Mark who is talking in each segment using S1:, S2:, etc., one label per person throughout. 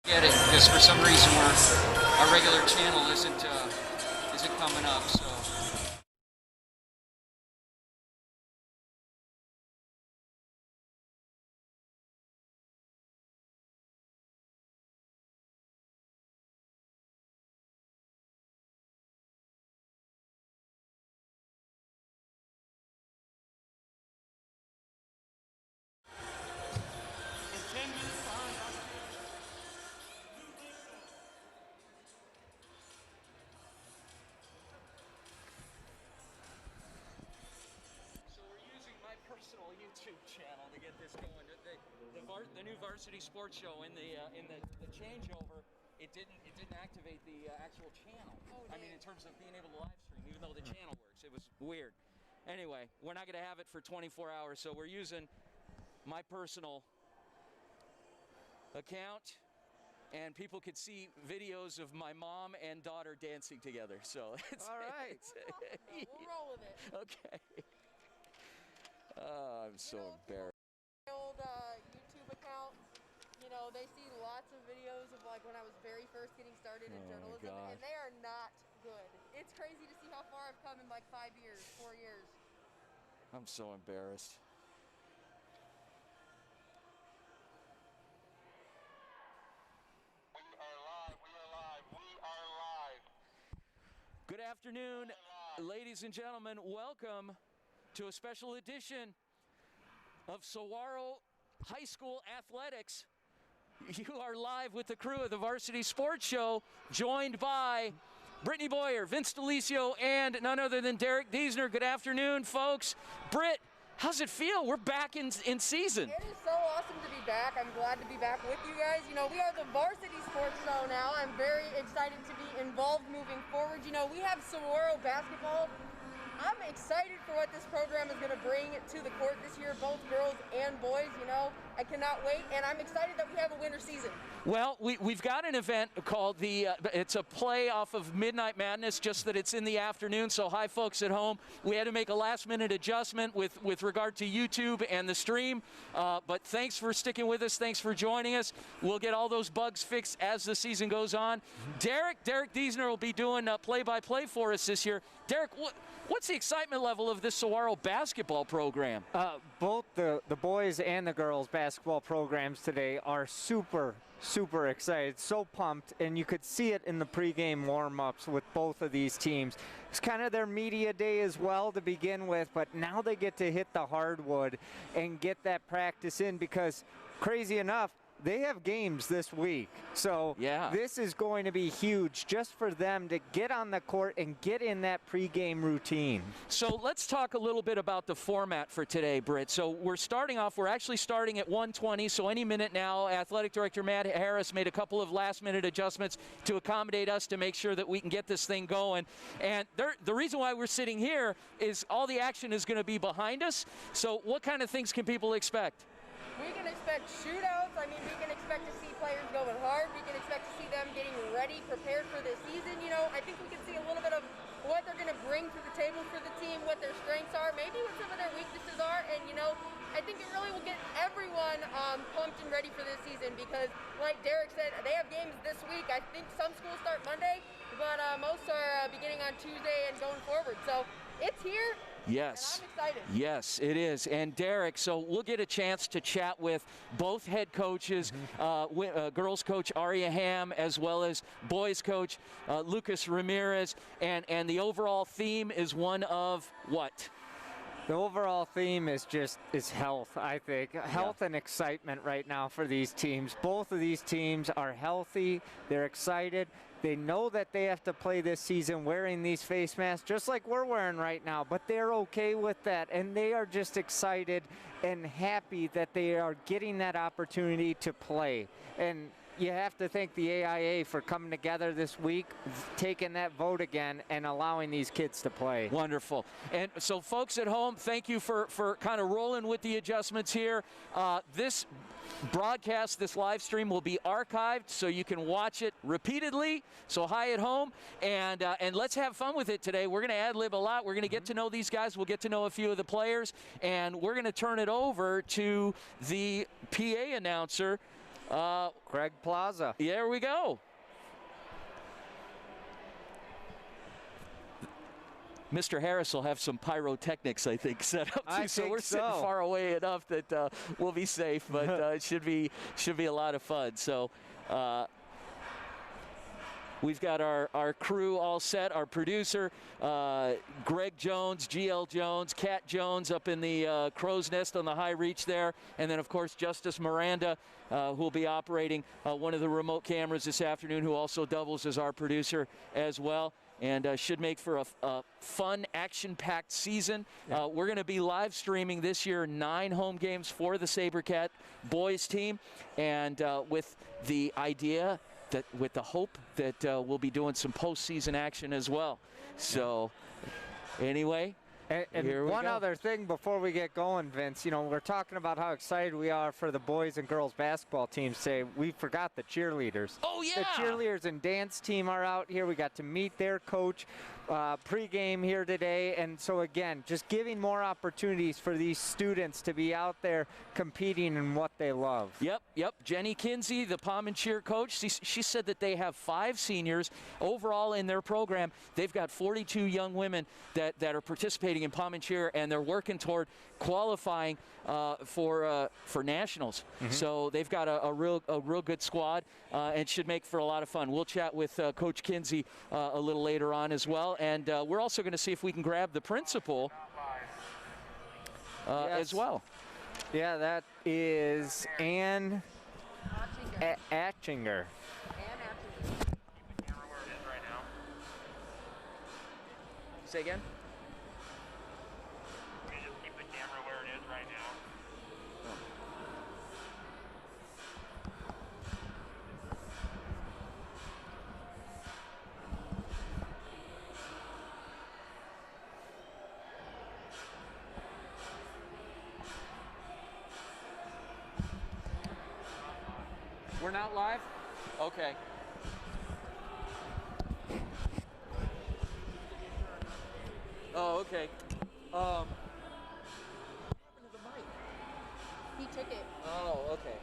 S1: Get it, because for some reason our regular channel isn't coming up. So we're using my personal YouTube channel to get this going. The new Varsity Sports Show in the changeover, it didn't activate the actual channel. I mean, in terms of being able to live stream, even though the channel works, it was weird. Anyway, we're not going to have it for 24 hours, so we're using my personal account, and people could see videos of my mom and daughter dancing together. So it's
S2: all right.
S3: We'll roll with it.
S1: Okay. Oh, I'm so embarrassed.
S3: My old YouTube account, they see lots of videos of like when I was very first getting started in journalism, and they are not good. It's crazy to see how far I've come in like 5 years, 4 years.
S1: I'm so embarrassed. Good afternoon, ladies and gentlemen. Welcome to a special edition of Saguaro High School Athletics. You are live with the crew of the Varsity Sports Show, joined by Brittany Boyer, Vince DeLisio, and none other than Derek Diesner. Good afternoon, folks. Britt, how's it feel? We're back in season.
S3: It is so awesome to be back. I'm glad to be back with you guys. We are the Varsity Sports Show now. I'm very excited to be involved moving forward. We have Saguaro basketball. I'm excited for what this program is going to bring to the court this year, both girls and boys. I cannot wait, and I'm excited that we have a winter season.
S1: Well, we've got an event called it's a play off of Midnight Madness, just that it's in the afternoon. So hi, folks at home. We had to make a last-minute adjustment with regard to YouTube and the stream. But thanks for sticking with us. Thanks for joining us. We'll get all those bugs fixed as the season goes on. Derek Diesner will be doing play-by-play for us this year. Derek, what's the excitement level of this Saguaro basketball program?
S2: Both the boys and the girls basketball programs today are super excited, so pumped, and you could see it in the pregame warm-ups with both of these teams. It's kind of their media day as well to begin with, but now they get to hit the hardwood and get that practice in because, crazy enough, they have games this week. So
S1: yeah,
S2: this is going to be huge just for them to get on the court and get in that pregame routine.
S1: So let's talk a little bit about the format for today, Britt. So we're actually starting at 1:20, so any minute now. Athletic Director Matt Harris made a couple of last-minute adjustments to accommodate us to make sure that we can get this thing going. And the reason why we're sitting here is all the action is going to be behind us. So what kind of things can people expect?
S3: We can expect shootouts. I mean, we can expect to see players going hard. We can expect to see them getting ready, prepared for this season. I think we can see a little bit of what they're going to bring to the table for the team, what their strengths are, maybe what some of their weaknesses are. And, I think it really will get everyone pumped and ready for this season because, like Derek said, they have games this week. I think some schools start Monday, but most are beginning on Tuesday and going forward. So it's here.
S1: Yes.
S3: And I'm excited.
S1: Yes, it is. And Derek, so we'll get a chance to chat with both head coaches, girls coach Aria Ham, as well as boys coach Lucas Ramirez. And the overall theme is one of what?
S2: The overall theme is health, I think. Health and excitement right now for these teams. Both of these teams are healthy. They're excited. They know that they have to play this season wearing these face masks, just like we're wearing right now, but they're okay with that, and they are just excited and happy that they are getting that opportunity to play. And you have to thank the AIA for coming together this week, taking that vote again, and allowing these kids to play.
S1: Wonderful. And so, folks at home, thank you for kind of rolling with the adjustments here. This broadcast, this live stream will be archived so you can watch it repeatedly. So hi at home, and let's have fun with it today. We're going to ad-lib a lot. We're going to get to know these guys. We'll get to know a few of the players, and we're going to turn it over to the PA announcer,
S2: Greg Plaza.
S1: There we go. Mr. Harris will have some pyrotechnics, I think, set up too. So we're sitting far away enough that we'll be safe, but it should be a lot of fun. So we've got our crew all set. Our producer, Greg Jones, GL Jones, Kat Jones up in the crow's nest on the high reach there, and then of course Justice Miranda, who will be operating one of the remote cameras this afternoon, who also doubles as our producer as well. And should make for a fun, action-packed season. Yeah. We're going to be live streaming this year 9 home games for the SaberCat boys team, and with the idea that, with the hope that we'll be doing some postseason action as well. So, anyway.
S2: And one other thing before we get going, Vince, you know, we're talking about how excited we are for the boys and girls basketball teams today. We forgot the cheerleaders.
S1: Oh, yeah!
S2: The cheerleaders and dance team are out here. We got to meet their coach pregame here today. And so, again, just giving more opportunities for these students to be out there competing in what they love.
S1: Yep. Jenny Kinsey, the Pom and Cheer coach, she said that they have 5 seniors overall in their program. They've got 42 young women that are participating in Pom and Cheer, and they're working toward qualifying for nationals. Mm-hmm. So they've got a real good squad, and should make for a lot of fun. We'll chat with Coach Kinsey a little later on as well, and we're also going to see if we can grab the principal as well.
S2: Yeah, that is Ann Atchinger.
S1: Say again? We're not live? Okay. Oh, okay. What happened to the mic?
S3: He took it.
S1: Oh, okay.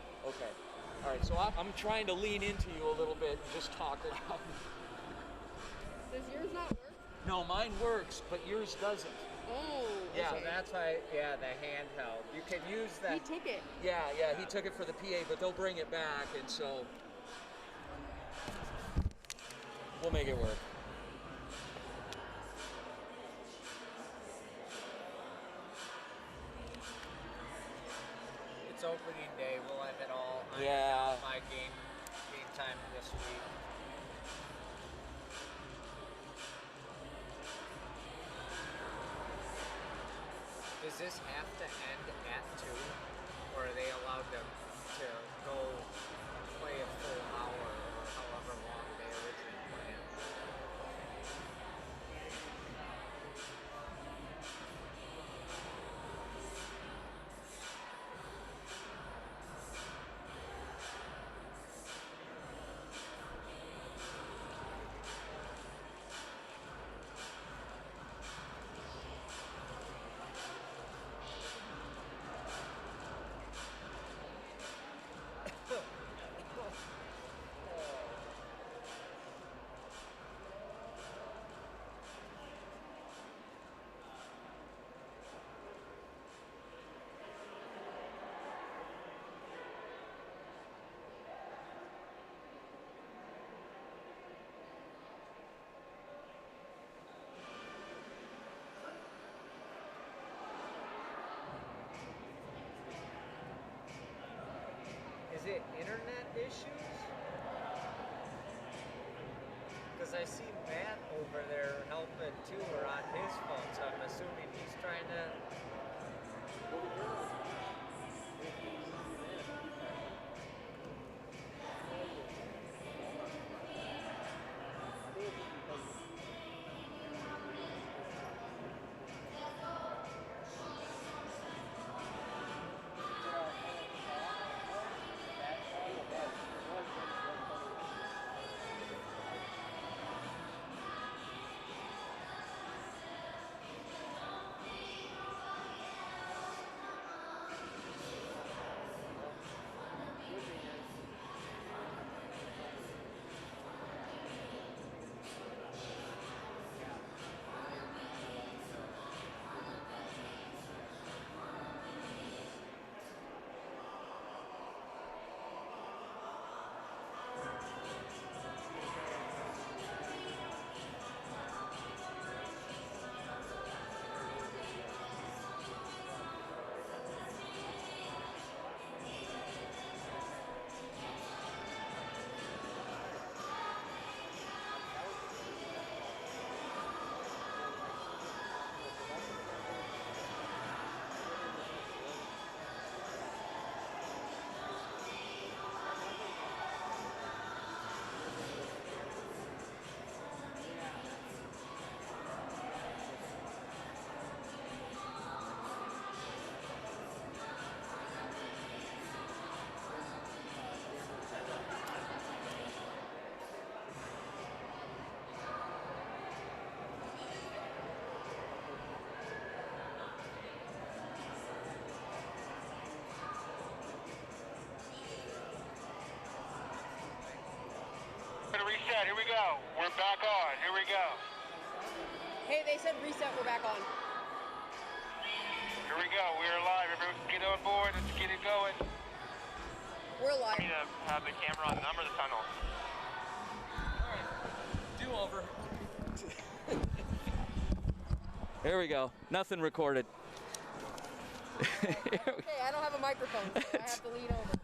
S1: All right, so I'm trying to lean into you a little bit and just talk around.
S3: Does yours not work?
S1: No, mine works, but yours doesn't.
S3: Oh,
S1: yeah.
S2: So that's why, yeah, the handheld. You can use that.
S3: He took it.
S1: Yeah, he took it for the PA, but they'll bring it back, and so we'll make it work.
S2: It's opening day. We'll have it all.
S1: Yeah.
S2: My game time this week. Does this have to end at 2, or are they allowed to go play a full hour or however long they originally planned? Is it internet issues? Because I see Matt over there helping too, or on his phone, so I'm assuming he's trying to...
S4: gonna reset. Here we go. We're back on. Here we go.
S3: Hey, they said reset, we're back on.
S4: Here we go. We're live. Everyone get on board. Let's get it going.
S3: We're live.
S4: We need to have the camera on the number of the tunnel.
S1: Do over. There we go. Nothing recorded.
S3: Okay, I don't have a microphone, so I have to lean over.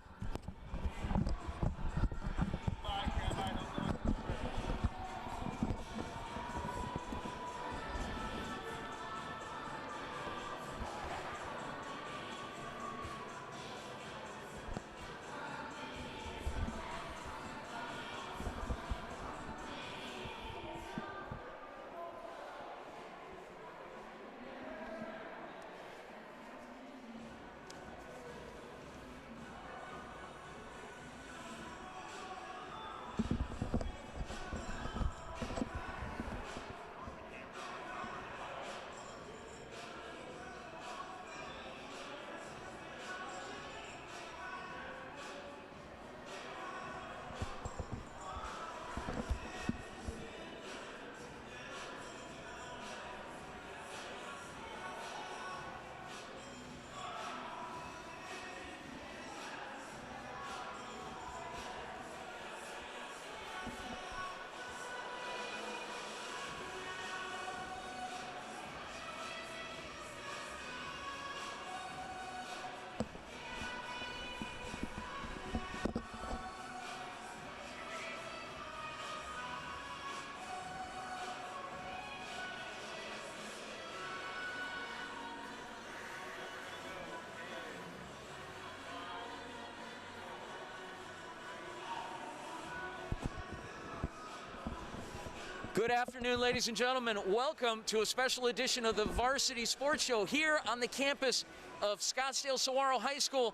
S1: Good afternoon, ladies and gentlemen. Welcome to a special edition of the Varsity Sports Show here on the campus of Scottsdale Saguaro High School,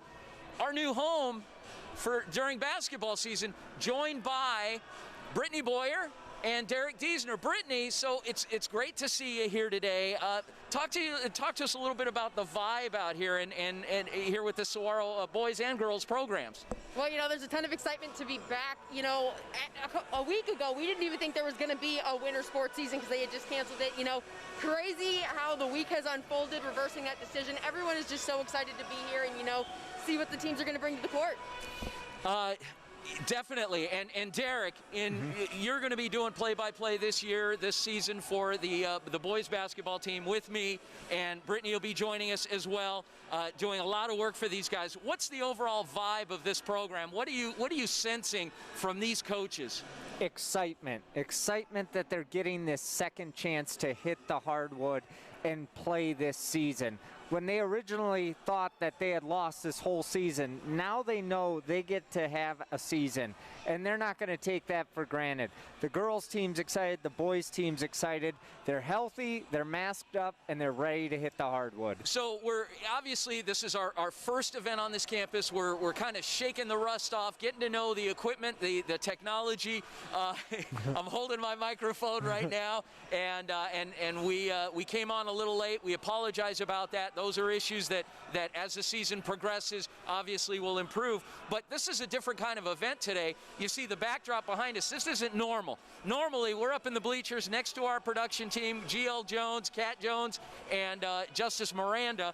S1: our new home for during basketball season, joined by Brittany Boyer and Derek Diesner. Brittany, so it's great to see you here today. Talk to us a little bit about the vibe out here and here with the Saguaro boys and girls programs.
S3: Well, you know, there's a ton of excitement to be back. You know, a week ago, we didn't even think there was going to be a winter sports season because they had just canceled it. You know, crazy how the week has unfolded, reversing that decision. Everyone is just so excited to be here and, you know, see what the teams are going to bring to the court.
S1: Definitely, and Derek, you're going to be doing play-by-play this season for the boys basketball team with me, and Brittany will be joining us as well, doing a lot of work for these guys. What's the overall vibe of this program? What are you sensing from these coaches?
S2: Excitement that they're getting this second chance to hit the hardwood and play this season. When they originally thought that they had lost this whole season, now they know they get to have a season, and they're not going to take that for granted. The girls' team's excited, the boys' team's excited. They're healthy, they're masked up, and they're ready to hit the hardwood.
S1: So obviously this is our first event on this campus. We're kind of shaking the rust off, getting to know the equipment, the technology. I'm holding my microphone right now, and we came on a little late. We apologize about that. Those are issues that as the season progresses, obviously will improve. But this is a different kind of event today. You see the backdrop behind us. This isn't normal. Normally, we're up in the bleachers next to our production team, GL Jones, Kat Jones, and Justice Miranda.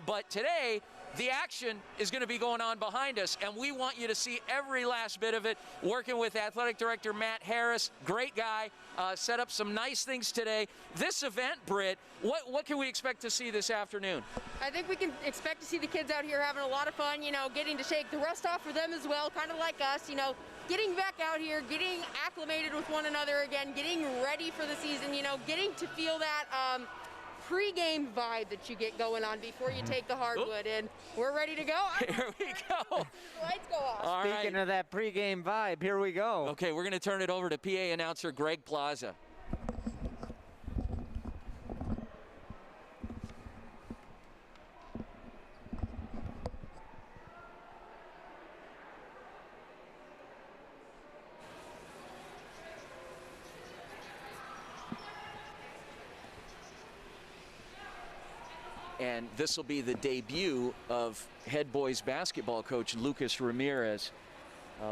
S1: But today, the action is going to be going on behind us, and we want you to see every last bit of it. Working with Athletic Director Matt Harris, great guy, set up some nice things today. This event, Britt, what can we expect to see this afternoon?
S3: I think we can expect to see the kids out here having a lot of fun, you know, getting to shake the rust off for them as well, kind of like us, you know, getting back out here, getting acclimated with one another again, getting ready for the season, you know, getting to feel that pre-game vibe that you get going on before you take the hardwood, and we're ready to go.
S1: Here we go.
S3: Lights go off.
S1: All right.
S2: Speaking of that pre-game vibe, here we go.
S1: Okay, we're going to turn it over to PA announcer Greg Plaza. And this will be the debut of head boys basketball coach Lucas Ramirez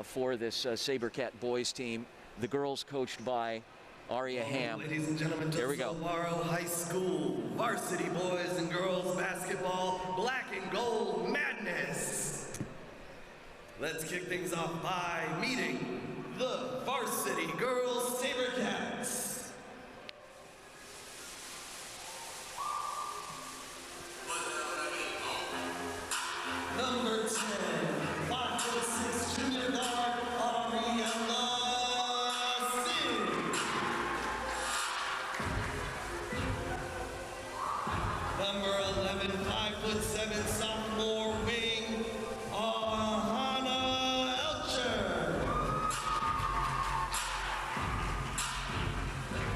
S1: for this SaberCat boys team. the girls coached by Aria Ham.
S5: Ladies and gentlemen,
S1: Here we go.
S5: Saguaro High School varsity boys and girls basketball, black and gold madness. Let's kick things off by meeting the varsity girls SaberCats. Number 10, 5'6" junior guard, Ariella Singh. Number 11, 5'7" sophomore wing, Ahana Elcher.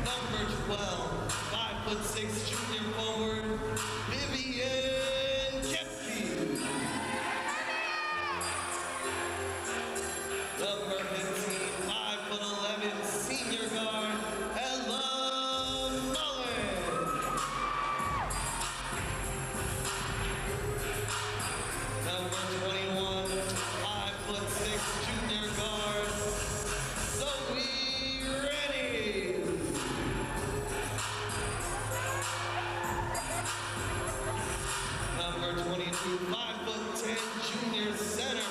S5: Number 12, 5'6" junior forward, Vivian Kepke. Number 15, 5'11", senior guard, Ella Mullen. Number 21, 5'6", junior guard, Zoe Rennie. Number 22, 5'10", junior center,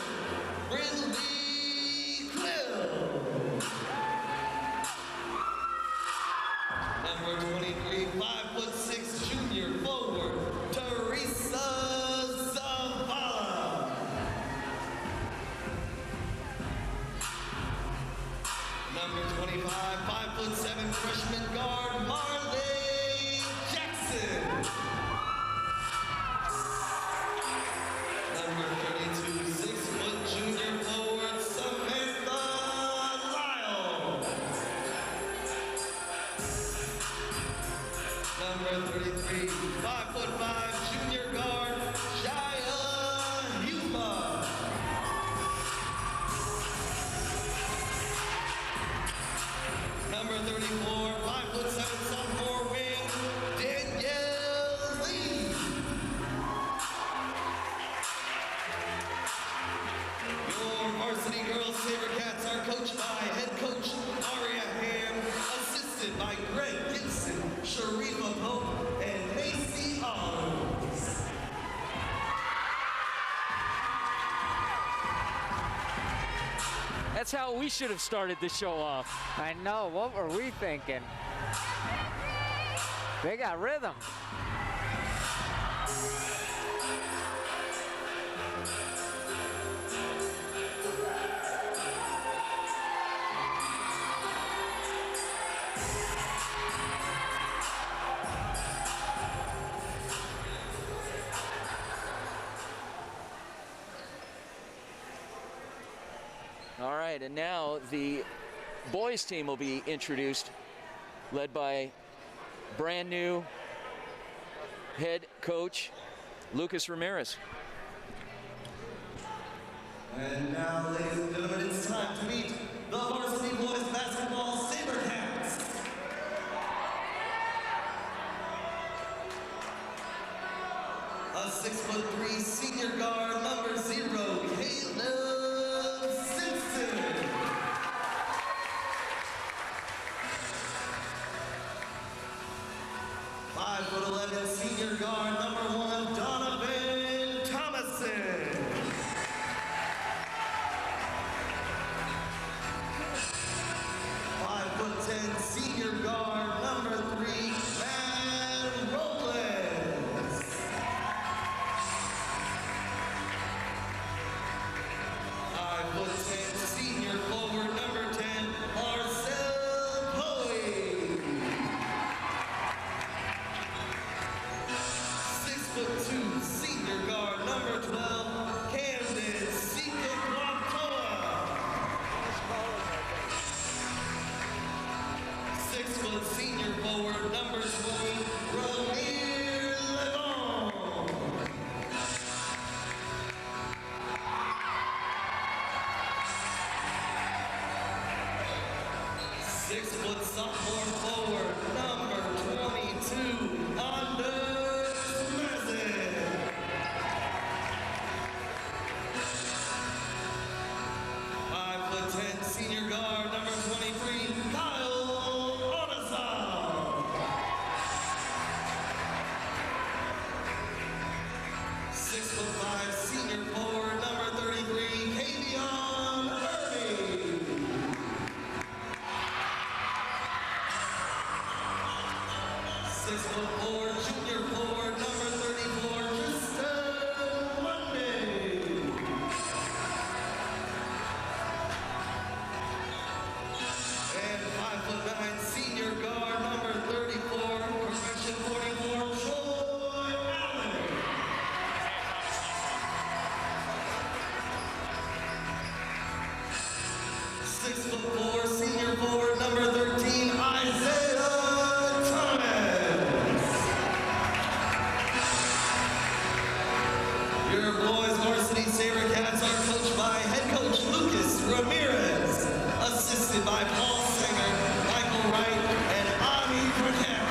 S5: Brindley Quill. Number 23, 5'6", junior forward, Teresa Zavala. Number 25, 5'7", freshman guard, Marley Jackson. Number 32, 6' junior forward, Samantha Lyle. Number 33, 5'5", junior guard, Jaya Yuma. Number 34, 5'7", sophomore wing, Danielle Lee. Your varsity girls SaberCats are coached by head coach Aria Ham, assisted by Greg Gibson, Sharifa Pope, and Macy Owens.
S1: That's how we should have started the show off.
S2: I know, what were we thinking? They got rhythm.
S1: All right, and now the boys team will be introduced, led by brand new head coach Lucas Ramirez.
S5: And now, ladies and gentlemen, it's time to meet the varsity boys basketball SaberCats. A 6'3" senior guard, number 0, Caleb Simpson. Five 5'11" senior guard, number 1, Donovan Thomason. 5'10" senior guard, number 3, Van Rollins. 5'10" senior forward, number 10, Marcel Poey. 6'2" senior guard, number 12, Camden Sika-Kwamtoa. 6' senior forward, number 20, Ramir Levon. 6' sophomore forward, number 22, Anders Mezin. 5'10" senior guard, number 23, 6'4", junior forward, number 34, Kristen Monday. And 5'9", senior guard, number 34, correction 44, Troy Allen. 6'4", senior forward, number 13, Isaiah Thomas. Your boys varsity SaberCats are coached by head coach Lucas Ramirez, assisted by Paul Singer, Michael Wright, and Ami Burnett.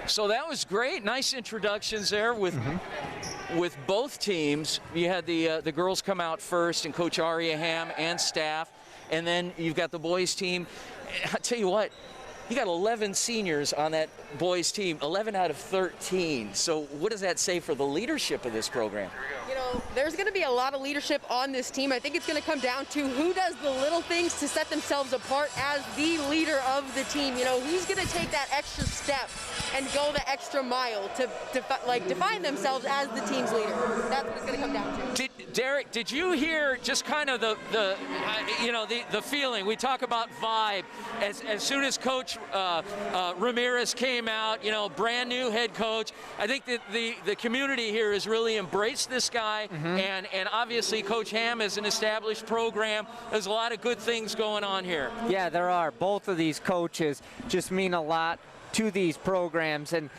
S1: So that was great. Nice introductions there with both teams. You had the girls come out first, and Coach Aria Ham and staff, and then you've got the boys team. I tell you what, you got 11 seniors on that boys team, 11 out of 13. So what does that say for the leadership of this program?
S3: You know, there's going to be a lot of leadership on this team. I think it's going to come down to who does the little things to set themselves apart as the leader of the team. You know, who's going to take that extra step and go the extra mile to define themselves as the team's leader. That's what it's going to come down to.
S1: Derek, did you hear just kind of the feeling? We talk about vibe. As soon as Coach Ramirez came out, you know, brand new head coach. I think that the community here has really embraced this guy, and obviously Coach Ham is an established program. There's a lot of good things going on here.
S2: Yeah, there are. Both of these coaches just mean a lot to these programs, and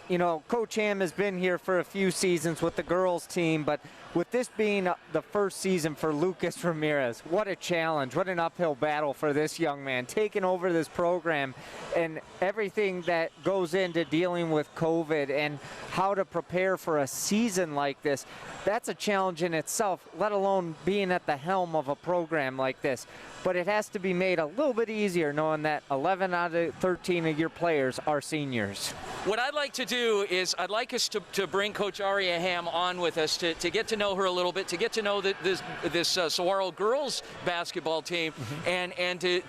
S2: you know, Coach Ham has been here for a few seasons with the girls team, but with this being the first season for Lucas Ramirez, what a challenge, what an uphill battle for this young man, taking over this program and everything that goes into dealing with COVID and how to prepare for a season like this. That's a challenge in itself, let alone being at the helm of a program like this. But it has to be made a little bit easier knowing that 11 out of 13 of your players are seniors.
S1: What I'd like to do is I'd like us to bring Coach Aria Ham on with us to get to know her a little bit, to get to know this Saguaro girls basketball team, and to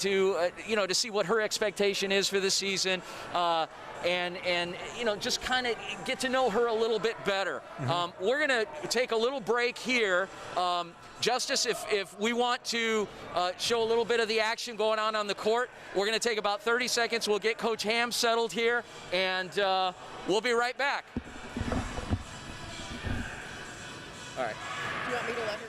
S1: you know, to see what her expectation is for the season. And you know, just kind of get to know her a little bit better. We're going to take a little break here. Justice, if we want to show a little bit of the action going on the court, we're going to take about 30 seconds. We'll get Coach Ham settled here, and we'll be right back. All right.
S3: Do you want me to let her?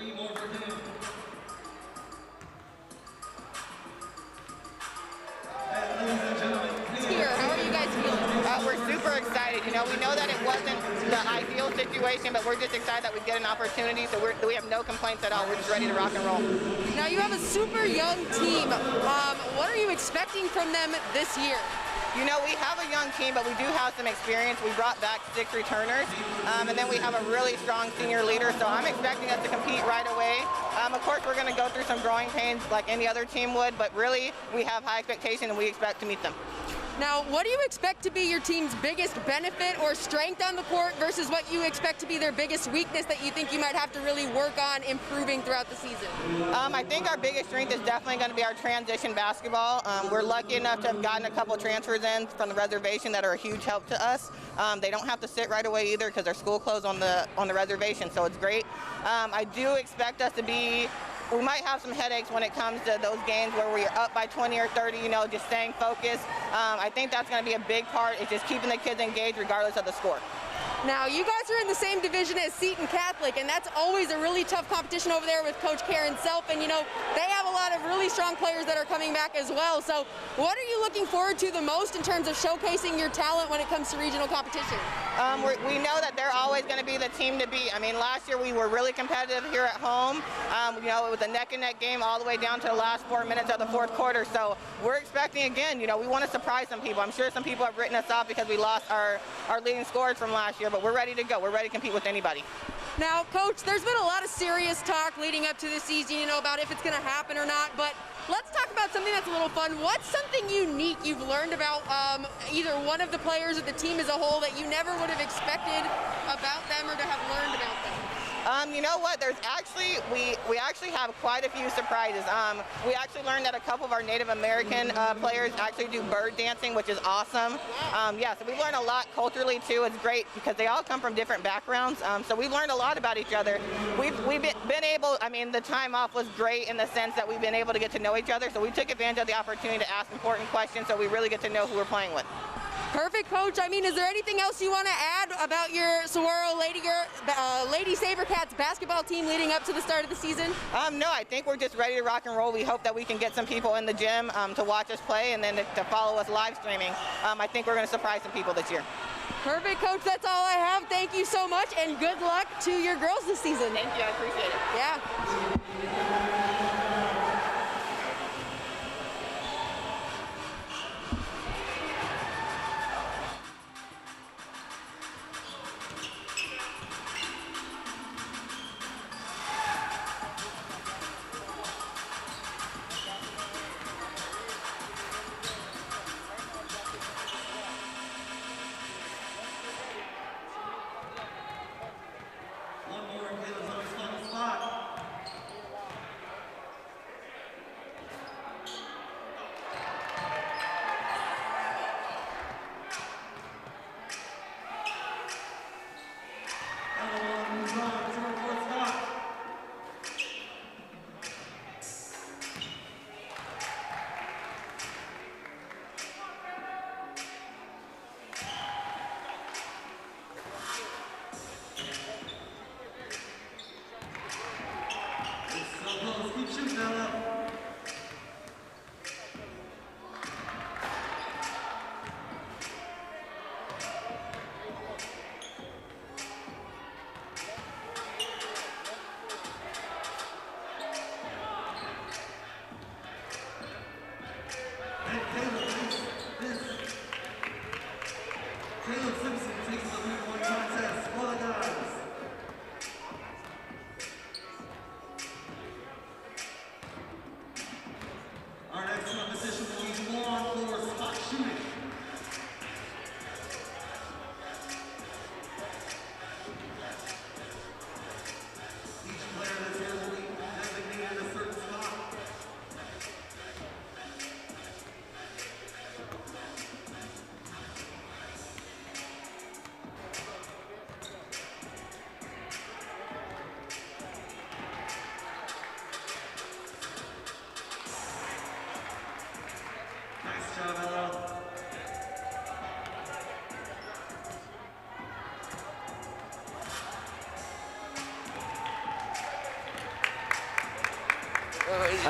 S5: 3 more for him. And ladies and gentlemen,
S3: Here, how are you guys feeling?
S6: We're super excited. You know, we know that it wasn't the ideal situation, but we're just excited that we get an opportunity, so we have no complaints at all. We're just ready to rock and roll.
S3: Now you have a super young team. What are you expecting from them this year?
S6: You know, we have a young team, but we do have some experience. We brought back 6 returners, and then we have a really strong senior leader, so I'm expecting us to compete right away. Of course, we're going to go through some growing pains like any other team would, but really, we have high expectations, and we expect to meet them.
S3: Now, what do you expect to be your team's biggest benefit or strength on the court versus what you expect to be their biggest weakness that you think you might have to really work on improving throughout the season?
S6: I think our biggest strength is definitely going to be our transition basketball. We're lucky enough to have gotten a couple transfers in from the reservation that are a huge help to us. They don't have to sit right away either because their school closed on the reservation, so it's great. I do expect us to be. We might have some headaches when it comes to those games where we're up by 20 or 30, you know, just staying focused. I think that's going to be a big part, is just keeping the kids engaged regardless of the score.
S3: Now, you guys are in the same division as Seton Catholic, and that's always a really tough competition over there with Coach Karen Self, and you know, they have a lot of really strong players that are coming back as well. So what are you looking forward to the most in terms of showcasing your talent when it comes to regional competition?
S6: We know that they're always going to be the team to beat. I mean, last year we were really competitive here at home. You know, it was a neck-and-neck game all the way down to the last 4 minutes of the 4th quarter. So we're expecting, again, you know, we want to surprise some people. I'm sure some people have written us off because we lost our leading scorers from last year, but we're ready to go. We're ready to compete with anybody.
S3: Now, Coach, there's been a lot of serious talk leading up to this season, you know, about if it's going to happen or not, but let's talk about something that's a little fun. What's something unique you've learned about either one of the players or the team as a whole that you never would have expected about them or to have learned about them?
S6: You know what? There's actually, we actually have quite a few surprises. We actually learned that a couple of our Native American players actually do bird dancing, which is awesome. Yeah, so we've learned a lot culturally too. It's great because they all come from different backgrounds. So we've learned a lot about each other. We've been able, I mean, the time off was great in the sense that we've been able to get to know each other. So we took advantage of the opportunity to ask important questions so we really get to know who we're playing with.
S3: Perfect, Coach. I mean, is there anything else you want to add about your Saguaro Lady SaberCats basketball team leading up to the start of the season?
S6: No, I think we're just ready to rock and roll. We hope that we can get some people in the gym to watch us play and then to follow us live streaming. I think we're going to surprise some people this year.
S3: Perfect, Coach. That's all I have. Thank you so much, and good luck to your girls this season.
S6: Thank you. I appreciate it.
S3: Yeah.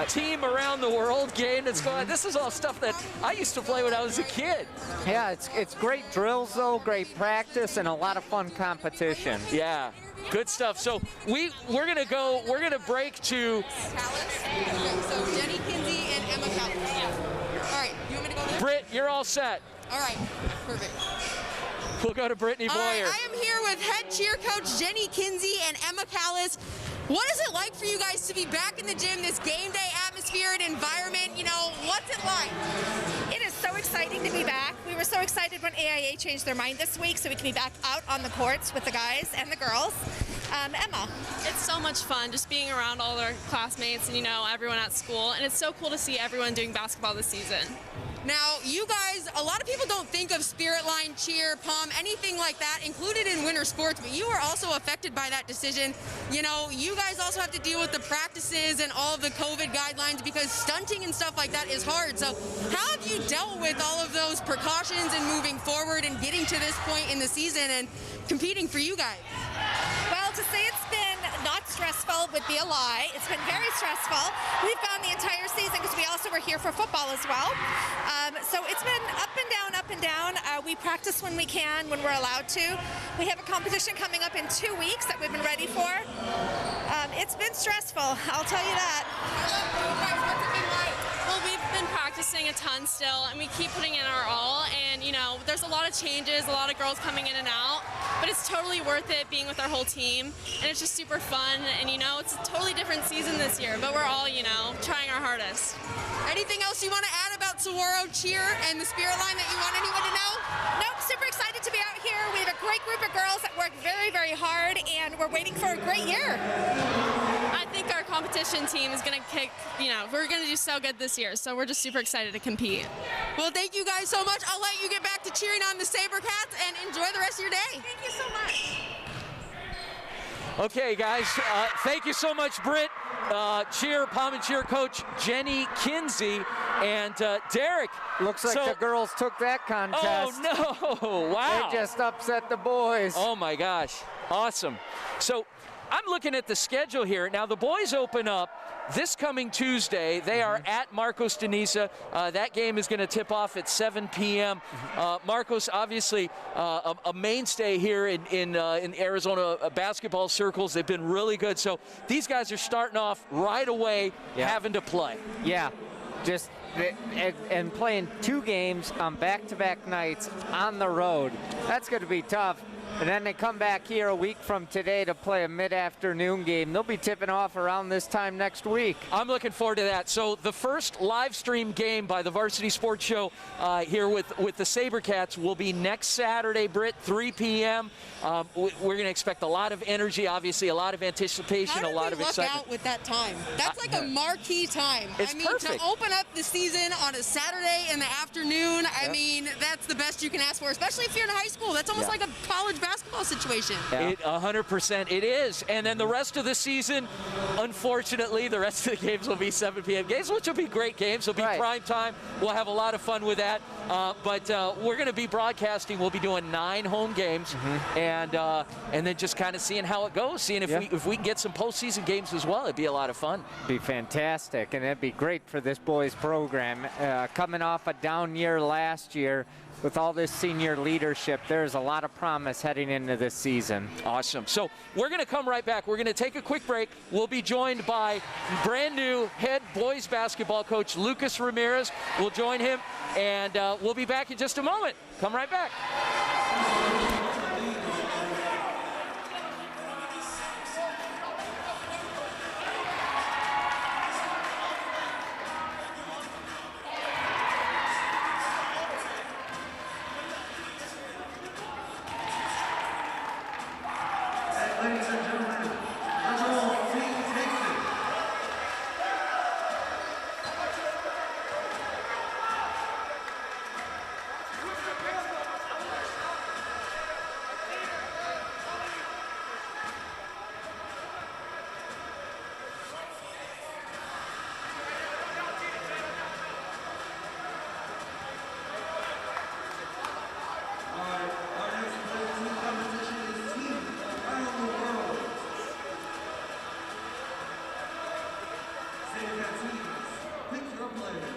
S1: team around the world game that's going on. This is all stuff that I used to play when I was a kid.
S2: Yeah, it's great drills though, great practice, and a lot of fun competition.
S1: Yeah, good stuff. So we're gonna break to
S3: So Jenny Kinsey and Emma Callis. All right, you want me to go there?
S1: Britt. You're all set.
S3: All right, perfect.
S1: We'll go to Brittany Boyer.
S3: All right, I am here with head cheer coach Jenny Kinsey and Emma Callis. What is it like for you guys to be back in the gym, this game day atmosphere and environment? You know, what's it like?
S7: It is so exciting to be back. We were so excited when AIA changed their mind this week so we can be back out on the courts with the guys and the girls. Emma.
S8: It's so much fun just being around all our classmates and, you know, everyone at school. And it's so cool to see everyone doing basketball this season.
S3: Now, you guys, a lot of people don't think of Spirit Line, cheer, pom, anything like that included in winter sports, but you are also affected by that decision. You know, you guys also have to deal with the practices and all of the COVID guidelines because stunting and stuff like that is hard. So how have you dealt with all of those precautions and moving forward and getting to this point in the season and competing for you guys?
S7: Well, to say it's been not stressful would be a lie. It's been very stressful. We've gone the entire season because we also were here for football as well. So it's been up and down, up and down. We practice when we can, when we're allowed to. We have a competition coming up in 2 weeks that we've been ready for. It's been stressful, I'll tell you that.
S8: Well, we've been practicing a ton still, and we keep putting in our all. And, you know, there's a lot of changes, a lot of girls coming in and out. But it's totally worth it being with our whole team. And it's just super fun. And, you know, it's a totally different season this year. But we're all, you know, trying our hardest.
S3: Anything else you want to add about Saguaro cheer and the Spirit Line that you want anyone to know?
S7: Nope, super excited to be out here. We have a great group of girls that work very, very hard, and we're waiting for a great year.
S8: I think our competition team is going to kick, you know, we're going to do so good this year. So we're just super excited to compete.
S3: Well, thank you guys so much. I'll let you get back to cheering on the SaberCats and enjoy the rest of your day.
S7: Thank you so much.
S1: Okay, guys, thank you so much, Britt. Pom and cheer coach Jenny Kinsey and Derek.
S2: Looks like the girls took that contest.
S1: Oh, no. Wow.
S2: They just upset the boys.
S1: Oh, my gosh. Awesome. So I'm looking at the schedule here. Now, the boys open up this coming Tuesday. They are at Marcos Denisa. That game is going to tip off at 7 p.m. Marcos, obviously, a mainstay here in Arizona basketball circles. They've been really good. So these guys are starting off right away having to play.
S2: Yeah, just and playing 2 games on back-to-back nights on the road. That's going to be tough. And then they come back here a week from today to play a mid-afternoon game. They'll be tipping off around this time next week.
S1: I'm looking forward to that. So the first live stream game by the Varsity Sports Show here with the SaberCats will be next Saturday, Britt, 3 p.m. We're going to expect a lot of energy, obviously, a lot of anticipation, a lot of excitement.
S3: How did we luck out with that time? That's like a marquee time.
S1: It's perfect.
S3: To open up the season on a Saturday in the afternoon, I mean, that's the best you can ask for, especially if you're in high school. That's almost like a college basketball situation.
S1: 100% it is. And then the rest of the season, unfortunately, the rest of the games will be 7 p.m. games, which will be great games. It'll be prime time. We'll have a lot of fun with that. But we're going to be broadcasting. We'll be doing 9 home games, and then just kind of seeing how it goes, seeing if we can get some postseason games as well. It'd be a lot of fun.
S2: Be fantastic, and it'd be great for this boys program. Coming off a down year last year, with all this senior leadership, there's a lot of promise heading into this season.
S1: Awesome. So we're going to come right back. We're going to take a quick break. We'll be joined by brand new head boys basketball coach Lucas Ramirez. We'll join him, and we'll be back in just a moment. Come right back.
S9: Ladies and gentlemen, number 1, Team Nixon. SaberCat teams, pick your players.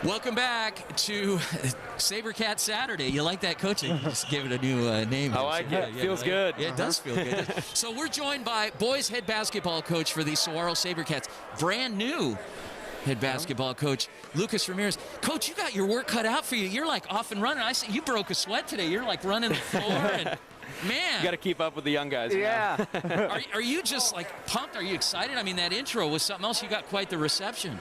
S1: Welcome back to SaberCat Saturday. You like that, Coach? You just give it a new name.
S10: I like it. Feels good.
S1: Yeah, it does feel good. So we're joined by boys head basketball coach for the Saguaro SaberCats. Brand new head basketball coach, Lucas Ramirez. Coach, you got your work cut out for you. You're like off and running. I see you broke a sweat today. You're like running the floor and man.
S10: You got to keep up with the young guys.
S2: Yeah.
S1: Are you just like pumped? Are you excited? I mean, that intro was something else. You got quite the reception.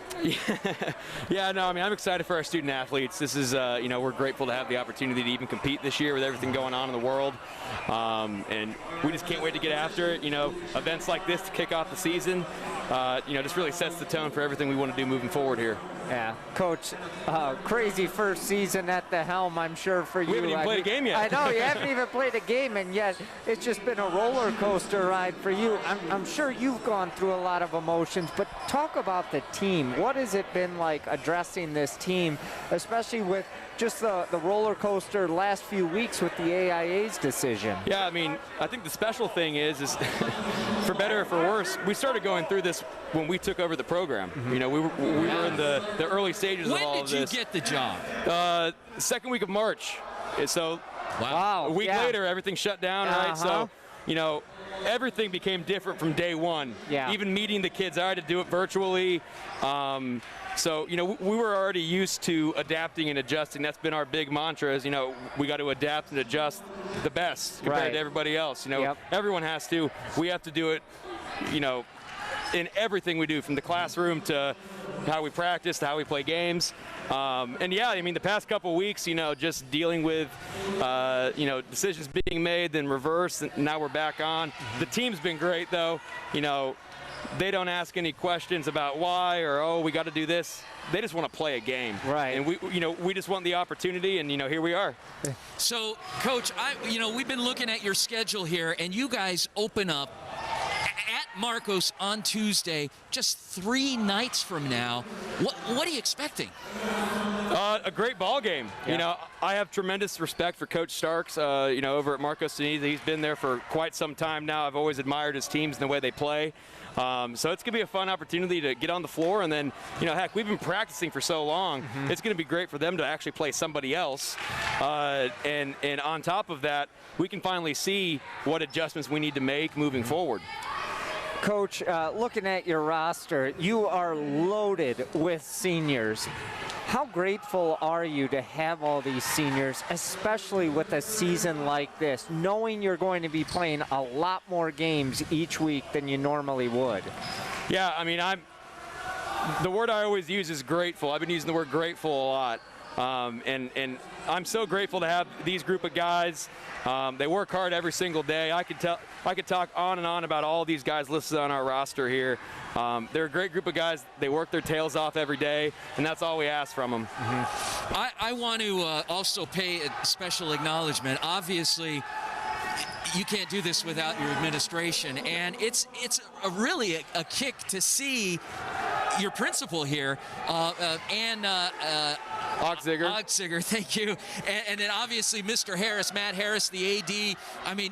S10: Yeah, no, I mean, I'm excited for our student athletes. This is, you know, we're grateful to have the opportunity to even compete this year with everything going on in the world. And we just can't wait to get after it. You know, events like this to kick off the season, you know, just really sets the tone for everything we want to do moving forward here.
S2: Yeah, Coach, crazy first season at the helm, I'm sure, for you.
S10: We haven't even played a game yet.
S2: I know, you haven't even played a game, and yet it's just been a roller coaster ride for you. I'm sure you've gone through a lot of emotions, but talk about the team. What has it been like addressing this team, especially with just the roller coaster last few weeks with the AIA's decision?
S10: Yeah, I mean, I think the special thing is for better or for worse, we started going through this when we took over the program. You know, we were in the early stages of all of this.
S1: When did you get the job?
S10: Second week of March. So
S2: Wow.
S10: a week
S2: yeah.
S10: later, everything shut down, right? So, you know, everything became different from day one.
S2: Yeah.
S10: Even meeting the kids, I had to do it virtually. So, you know, we were already used to adapting and adjusting. That's been our big mantra is, you know, we got to adapt and adjust the best compared to everybody else. You know, everyone has to. We have to do it, you know, in everything we do, from the classroom to how we practice to how we play games. And yeah, I mean, the past couple of weeks, you know, just dealing with, you know, decisions being made, then reversed, and now we're back on. The team's been great, though. You know, they don't ask any questions about why or, oh, we got to do this. They just want to play a game.
S2: Right.
S10: And we, you know, we just want the opportunity, and, you know, here we are.
S1: So, Coach, you know, we've been looking at your schedule here, and you guys open up at Marcos on Tuesday, just 3 nights from now. What are you expecting?
S10: A great ball game.
S2: Yeah.
S10: You know, I have tremendous respect for Coach Starks, you know, over at Marcos Ceniza. He's been there for quite some time now. I've always admired his teams and the way they play. So it's going to be a fun opportunity to get on the floor, and then, you know, heck, we've been practicing for so long. It's going to be great for them to actually play somebody else. And on top of that, we can finally see what adjustments we need to make moving forward.
S2: Coach, looking at your roster, you are loaded with seniors. How grateful are you to have all these seniors, especially with a season like this, knowing you're going to be playing a lot more games each week than you normally would?
S10: Yeah, I mean, the word I always use is grateful. I've been using the word grateful a lot. And I'm so grateful to have these group of guys. They work hard every single day. I could talk on and on about all these guys listed on our roster here. They're a great group of guys. They work their tails off every day, and that's all we ask from them.
S1: I want to also pay a special acknowledgement. Obviously, you can't do this without your administration, and it's really a kick to see your principal here, and Ogziger, thank you. And then obviously Mr. Harris, Matt Harris, the AD. I mean,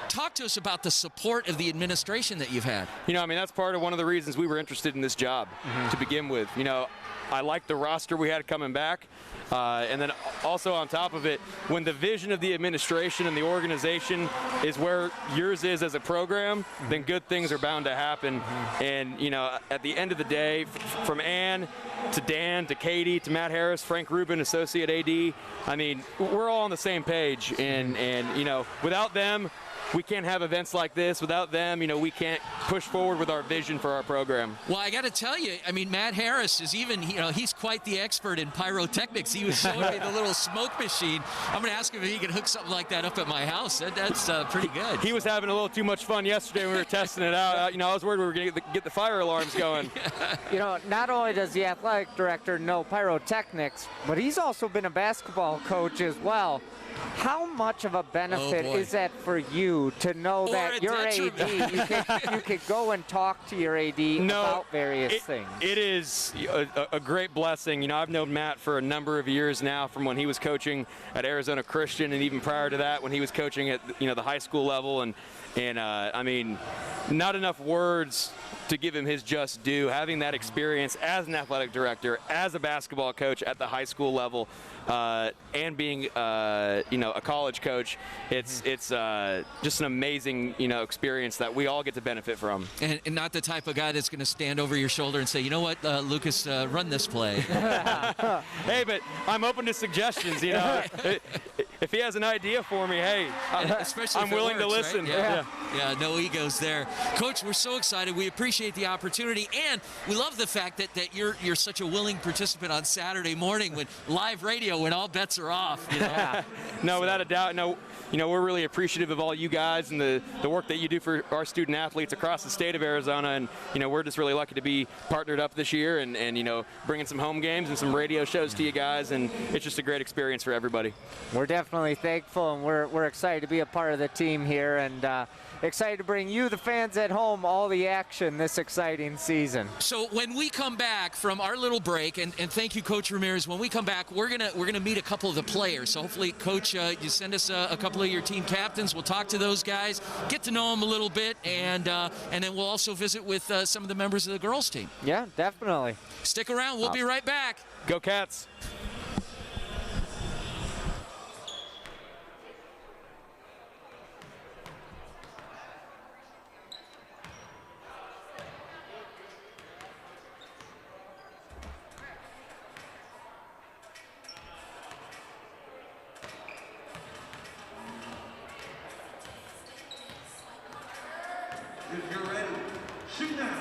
S1: talk to us about the support of the administration that you've had.
S10: You know, I mean, that's part of one of the reasons we were interested in this job to begin with. You know, I like the roster we had coming back. And then also on top of it, when the vision of the administration and the organization is where yours is as a program, then good things are bound to happen. And, you know, at the end of the day, from Ann to Dan to Katie to Matt Harris, Frank Rubin, Associate AD, I mean, we're all on the same page. And you know, without them, we can't have events like this. Without them, you know, we can't push forward with our vision for our program.
S1: Well, I got to tell you, I mean, Matt Harris is even, you know, he's quite the expert in pyrotechnics. He was showing me the little smoke machine. I'm going to ask him if he can hook something like that up at my house. That's pretty good.
S10: He was having a little too much fun yesterday when we were testing it out. You know, I was worried we were going to get the fire alarms going.
S2: You know, not only does the athletic director know pyrotechnics, but he's also been a basketball coach as well. How much of a benefit
S1: boy.
S2: is that for you to know
S1: Or
S2: that
S1: a
S2: your
S1: detriment.
S2: AD, you could go and talk to your AD about various things?
S10: It is a great blessing. You know, I've known Matt for a number of years now, from when he was coaching at Arizona Christian, and even prior to that when he was coaching at the high school level. And I mean, not enough words to give him his just due. Having that experience as an athletic director, as a basketball coach at the high school level, and being a college coach, it's just an amazing experience that we all get to benefit from.
S1: And not the type of guy that's going to stand over your shoulder and say, you know what, Lucas, run this play.
S10: Hey, but I'm open to suggestions. If he has an idea for me, hey,
S1: Especially
S10: I'm
S1: if it
S10: willing to
S1: works,
S10: listen.
S1: right? Yeah, no egos there. Coach, we're so excited. We appreciate the opportunity, and we love the fact that you're such a willing participant on Saturday morning when live radio, when all bets are off.
S10: No, without a doubt. No, we're really appreciative of all you guys and the work that you do for our student athletes across the state of Arizona. And we're just really lucky to be partnered up this year and bringing some home games and some radio shows to you guys. And it's just a great experience for everybody.
S2: We're definitely thankful, and we're excited to be a part of the team here, and excited to bring you, the fans at home, all the action this exciting season.
S1: So when we come back from our little break, and thank you, Coach Ramirez, when we come back, we're gonna meet a couple of the players. So hopefully, Coach, you send us a couple of your team captains. We'll talk to those guys, get to know them a little bit, and then we'll also visit with some of the members of the girls team.
S2: Yeah, definitely.
S1: Stick around. We'll be right back.
S10: Go Cats.
S9: If you're ready, shoot now.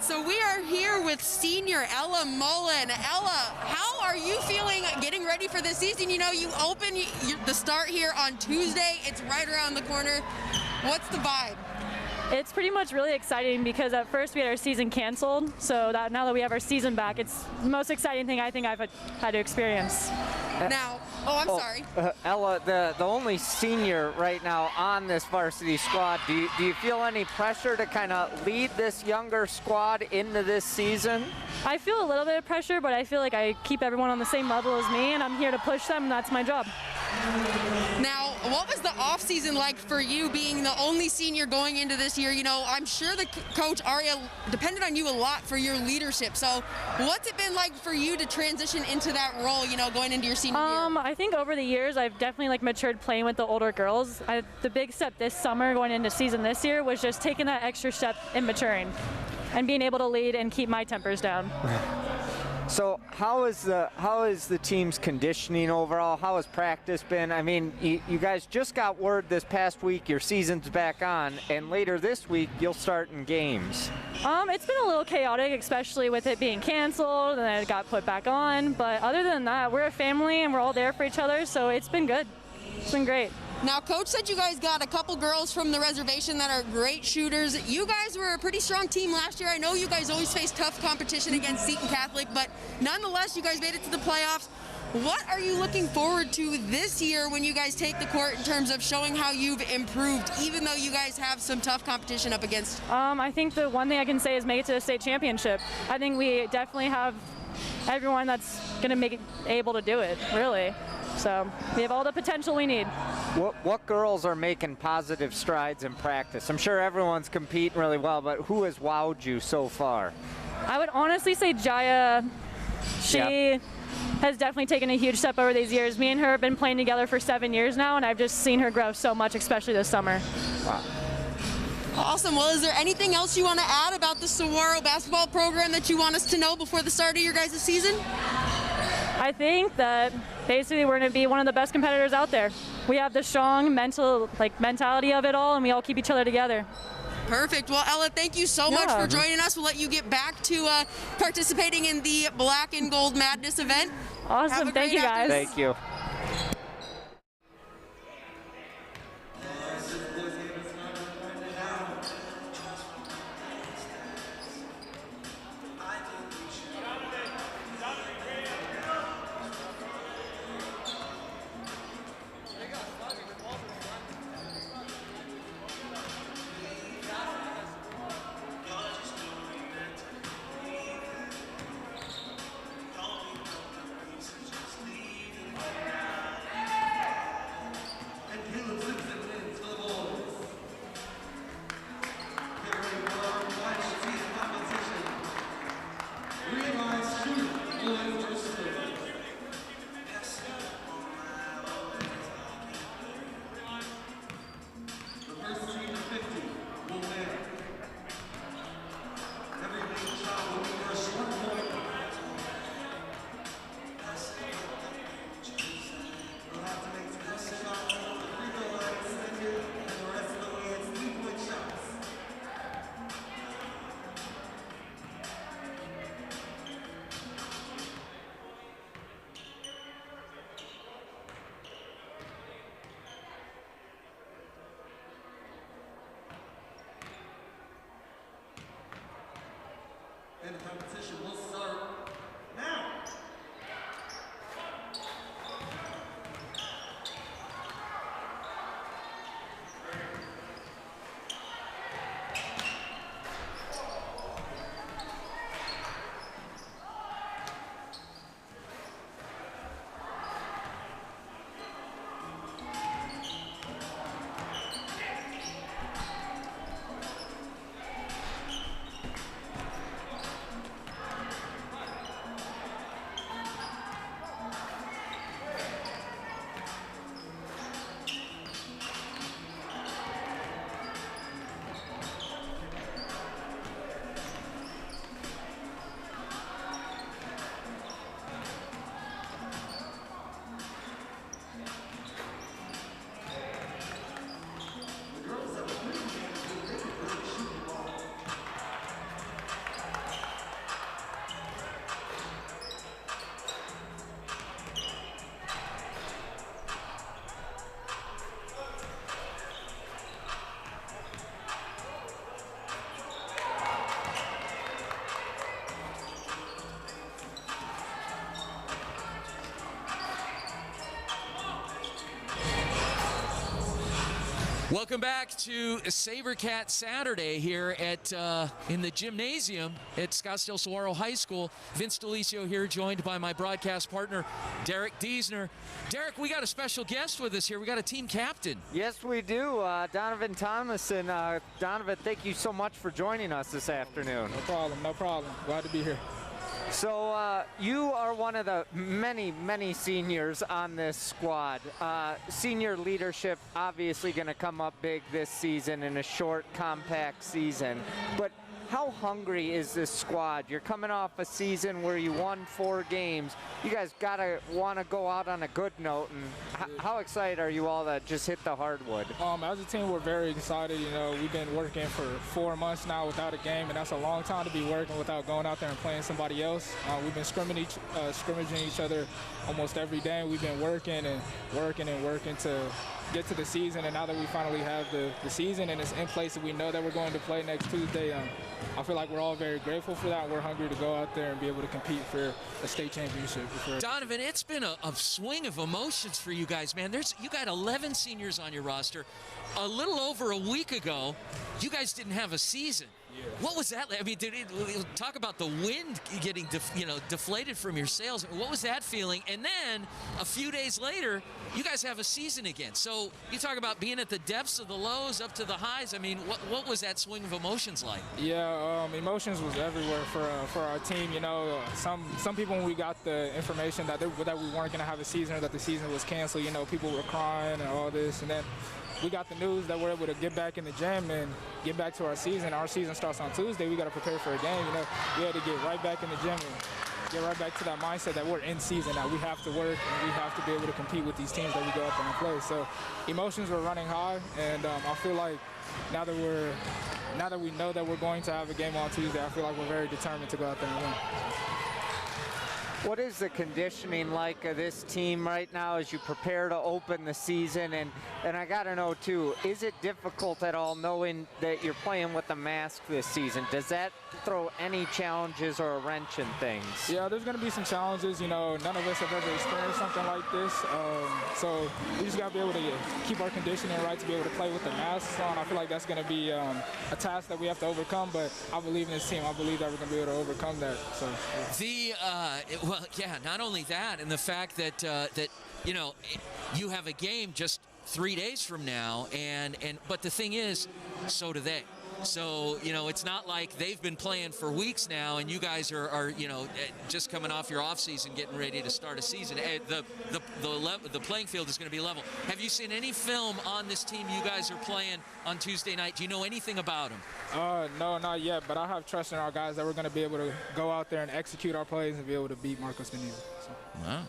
S3: So we are here with senior Ella Mullen. Ella, how are you feeling getting ready for the season? You know, you open the start here on Tuesday. It's right around the corner. What's the vibe?
S11: It's pretty much really exciting because at first we had our season canceled, so that now that we have our season back, it's the most exciting thing I think I've had to experience.
S3: Now, I'm sorry.
S2: Ella, the only senior right now on this varsity squad, do you feel any pressure to kind of lead this younger squad into this season?
S11: I feel a little bit of pressure, but I feel like I keep everyone on the same level as me, and I'm here to push them, and that's my job.
S3: Now, what was the off season like for you being the only senior going into this year? You know, I'm sure the coach Aria depended on you a lot for your leadership. So what's it been like for you to transition into that role, you know, going into your senior year?
S11: I think over the years I've definitely matured playing with the older girls. The big step this summer going into season this year was just taking that extra step in maturing and being able to lead and keep my tempers down.
S2: So how is the team's conditioning overall? How has practice been? I mean, you guys just got word this past week your season's back on, and later this week you'll start in games.
S11: It's been a little chaotic, especially with it being canceled and then it got put back on. But other than that, we're a family and we're all there for each other, so it's been good. It's been great.
S3: Now, Coach said you guys got a couple girls from the reservation that are great shooters. You guys were a pretty strong team last year. I know you guys always face tough competition against Seton Catholic, but nonetheless, you guys made it to the playoffs. What are you looking forward to this year when you guys take the court in terms of showing how you've improved, even though you guys have some tough competition up against?
S11: I think the one thing I can say is make it to the state championship. I think we definitely have everyone that's going to make it able to do it, really. So we have all the potential we need.
S2: What girls are making positive strides in practice? I'm sure everyone's competing really well, but who has wowed you so far?
S11: I would honestly say Jaya. She has definitely taken a huge step over these years. Me and her have been playing together for 7 years now, and I've just seen her grow so much, especially this summer.
S2: Wow.
S3: Awesome. Well, is there anything else you want to add about the Saguaro basketball program that you want us to know before the start of your guys' season?
S11: I think that basically we're going to be one of the best competitors out there. We have the strong mentality of it all, and we all keep each other together.
S3: Perfect. Well, Ella, thank you so much for joining us. We'll let you get back to participating in the Black and Gold Madness event.
S11: Awesome. Thank you, guys.
S2: Thank you.
S1: Welcome back to SaberCat Saturday here at in the gymnasium at Scottsdale Saguaro High School. Vince DeLisio here, joined by my broadcast partner, Derek Diesner. Derek, we got a special guest with us here. We got a team captain.
S2: Yes, we do. Donovan Thomason. Donovan, thank you so much for joining us this afternoon.
S12: No problem, no problem. Glad to be here.
S2: So you are one of the many, many seniors on this squad. Senior leadership obviously going to come up big this season in a short, compact season. But how hungry is this squad? You're coming off a season where you won 4 games. You guys gotta want to go out on a good note. And how excited are you all to just hit the hardwood?
S12: As a team, we're very excited. You know, we've been working for 4 months now without a game, and that's a long time to be working without going out there and playing somebody else. We've been scrimmaging each other almost every day. We've been working to get to the season, and now that we finally have the season and it's in place and we know that we're going to play next Tuesday, I feel like we're all very grateful for that. We're hungry to go out there and be able to compete for a state championship.
S1: Donovan, it's been a swing of emotions for you guys, man. You got 11 seniors on your roster. A little over a week ago, you guys didn't have a season.
S12: Yeah.
S1: What was that like? I mean, talk about the wind getting deflated from your sails. What was that feeling? And then a few days later, you guys have a season again. So you talk about being at the depths of the lows up to the highs. I mean, what was that swing of emotions like?
S12: Yeah, emotions was everywhere for our team. You know, some people, when we got the information that we weren't going to have a season or that the season was canceled, you know, people were crying and all this, and then we got the news that we're able to get back in the gym and get back to our season. Our season starts on Tuesday. We got to prepare for a game. You know, we had to get right back in the gym and get right back to that mindset that we're in season, that we have to work and we have to be able to compete with these teams that we go out there and play. So emotions were running high, and I feel like now that we know that we're going to have a game on Tuesday, I feel like we're very determined to go out there and win.
S2: What is the conditioning like of this team right now as you prepare to open the season? And I got to know, too, is it difficult at all knowing that you're playing with a mask this season? Does that throw any challenges or a wrench in things?
S12: Yeah, there's going to be some challenges. You know, none of us have ever experienced something like this. So we just got to be able to keep our conditioning right to be able to play with the masks on. I feel like that's going to be a task that we have to overcome, but I believe in this team. I believe that we're going to be able to overcome that. So
S1: Well, yeah, not only that, and the fact that you know, you have a game just 3 days from now, but the thing is, so do they. So, you know, it's not like they've been playing for weeks now and you guys are you know, just coming off your off season, getting ready to start a season. The playing field is going to be level. Have you seen any film on this team you guys are playing on Tuesday night? Do you know anything about them?
S12: No, not yet, but I have trust in our guys that we're going to be able to go out there and execute our plays and be able to beat Marcos Benitez. So.
S1: Wow.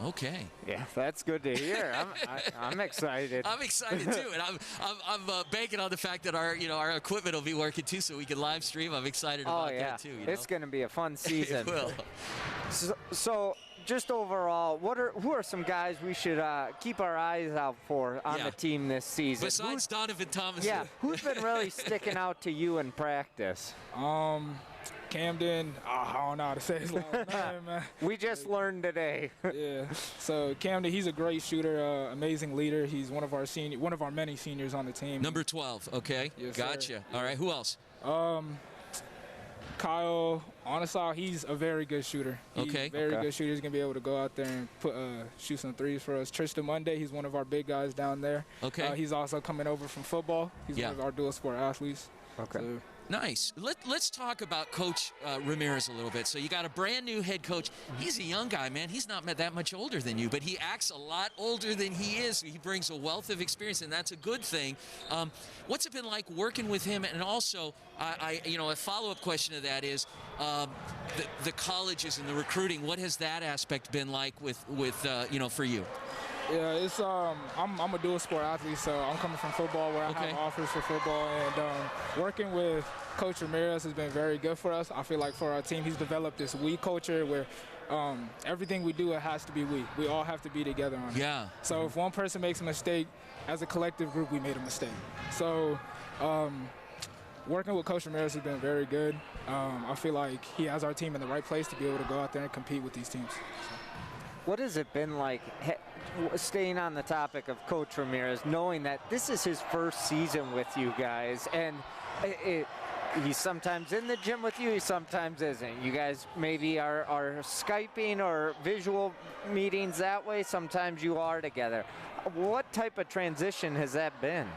S1: Okay.
S2: Yeah, that's good to hear. I'm excited.
S1: I'm excited too, and I'm banking on the fact that our equipment will be working too, so we can live stream. I'm excited about that too. You know?
S2: It's going to be a fun season.
S1: It will.
S2: So just overall, who are some guys we should keep our eyes out for on the team this season?
S1: Besides Donovan Thomas.
S2: Yeah, who's been really sticking out to you in practice?
S12: Camden, I don't know how to say his last name, man.
S2: We just learned today.
S12: Yeah. So Camden, he's a great shooter, amazing leader. He's one of our many seniors on the team.
S1: Number 12. Okay.
S12: Yes,
S1: gotcha.
S12: Sir.
S1: All right. Who else?
S12: Kyle Onasaw, he's a very good shooter. He's very good shooter. He's gonna be able to go out there and shoot some threes for us. Tristan Monday, he's one of our big guys down there.
S1: Okay.
S12: He's also coming over from football. He's one of our dual sport athletes.
S2: Okay.
S12: So,
S1: nice. Let's talk about Coach Ramirez a little bit. So you got a brand new head coach. He's a young guy, man. He's not that much older than you, but he acts a lot older than he is. He brings a wealth of experience, and that's a good thing. What's it been like working with him? And also, a follow-up question to that is the colleges and the recruiting. What has that aspect been like with for you?
S12: Yeah, it's I'm a dual sport athlete, so I'm coming from football where I have offers for football, and working with Coach Ramirez has been very good for us. I feel like for our team, he's developed this we culture where everything we do, it has to be we. We all have to be together on it.
S1: Yeah.
S12: So if one person makes a mistake, as a collective group, we made a mistake. So working with Coach Ramirez has been very good. I feel like he has our team in the right place to be able to go out there and compete with these teams. So.
S2: what has it been like, staying on the topic of Coach Ramirez, knowing that this is his first season with you guys, and he's sometimes in the gym with you, he sometimes isn't. You guys maybe are Skyping or visual meetings that way. Sometimes you are together. What type of transition has that been?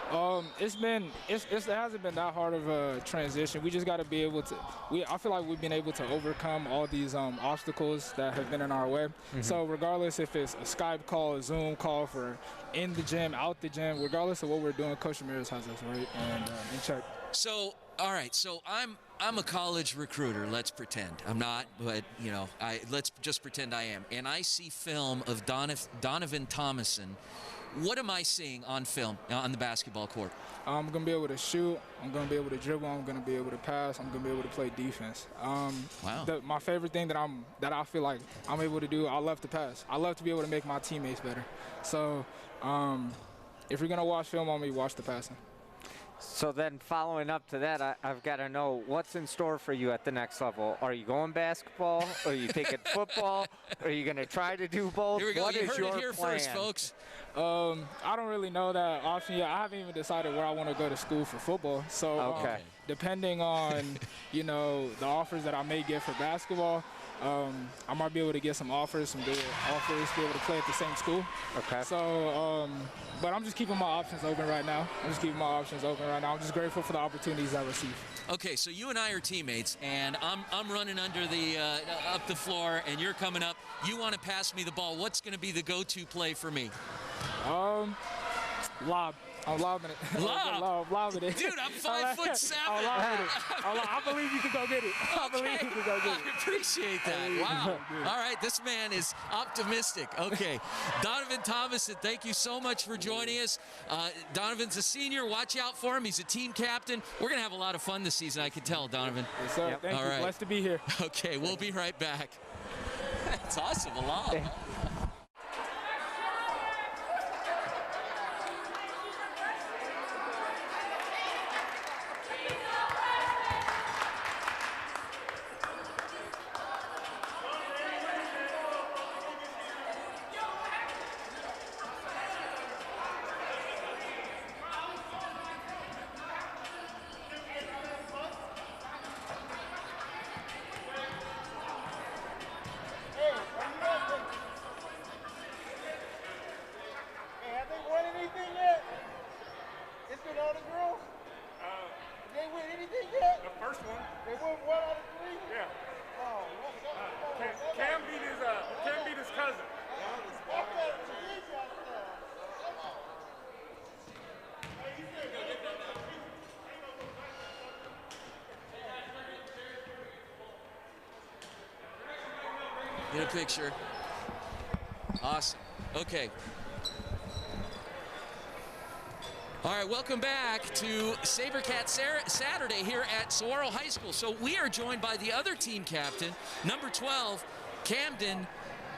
S12: It hasn't been that hard of a transition. We just got to be able to. I feel like we've been able to overcome all these obstacles that have been in our way. So regardless if it's a Skype call, a Zoom call for in the gym, out the gym, regardless of what we're doing, Coach Ramirez has us right and in check.
S1: So, all right. So I'm a college recruiter. Let's pretend I'm not, but you know, let's just pretend I am. And I see film of Donovan Thomason. What am I seeing on film on the basketball court?
S12: I'm going to be able to shoot. I'm going to be able to dribble. I'm going to be able to pass. I'm going to be able to play defense.
S1: Wow.
S12: My favorite thing that I feel like I'm able to do, I love to pass. I love to be able to make my teammates better. So if you're going to watch film on me, watch the passing.
S2: So then following up to that, I've got to know what's in store for you at the next level. Are you going basketball? Are you taking football? Are you going to try to do both?
S1: Here we go.
S2: What
S1: You
S2: is
S1: heard
S2: your
S1: it here
S2: plan?
S1: first, folks.
S12: I don't really know that option yet. I haven't even decided where I want to go to school for football. So depending on, you know, the offers that I may get for basketball, I might be able to get some offers, some good offers, be able to play at the same school. Okay. So, but I'm just keeping my options open right now. I'm just grateful for the opportunities I receive.
S1: Okay, so you and I are teammates, and I'm running under the up the floor, and you're coming up. You want to pass me the ball. What's going to be the go-to play for me?
S12: Lob. I'm lobbing it. Lobbing it.
S1: Dude, I'm 5'7".
S12: I'm lobbing it. I believe you can go get it. I believe you can go get it.
S1: I appreciate that. Wow. All right, this man is optimistic. Okay. Donovan Thomason, thank you so much for joining us. Donovan's a senior. Watch out for him. He's a team captain. We're going to have a lot of fun this season, I can tell, Donovan.
S12: Yes, sir. Yep. Thank you. Right. Blessed to be here.
S1: Okay, we'll be right back. That's awesome. A lot. Get a picture. Awesome. Okay. All right, welcome back to SaberCat Saturday here at Saguaro High School. So we are joined by the other team captain, number 12, Camden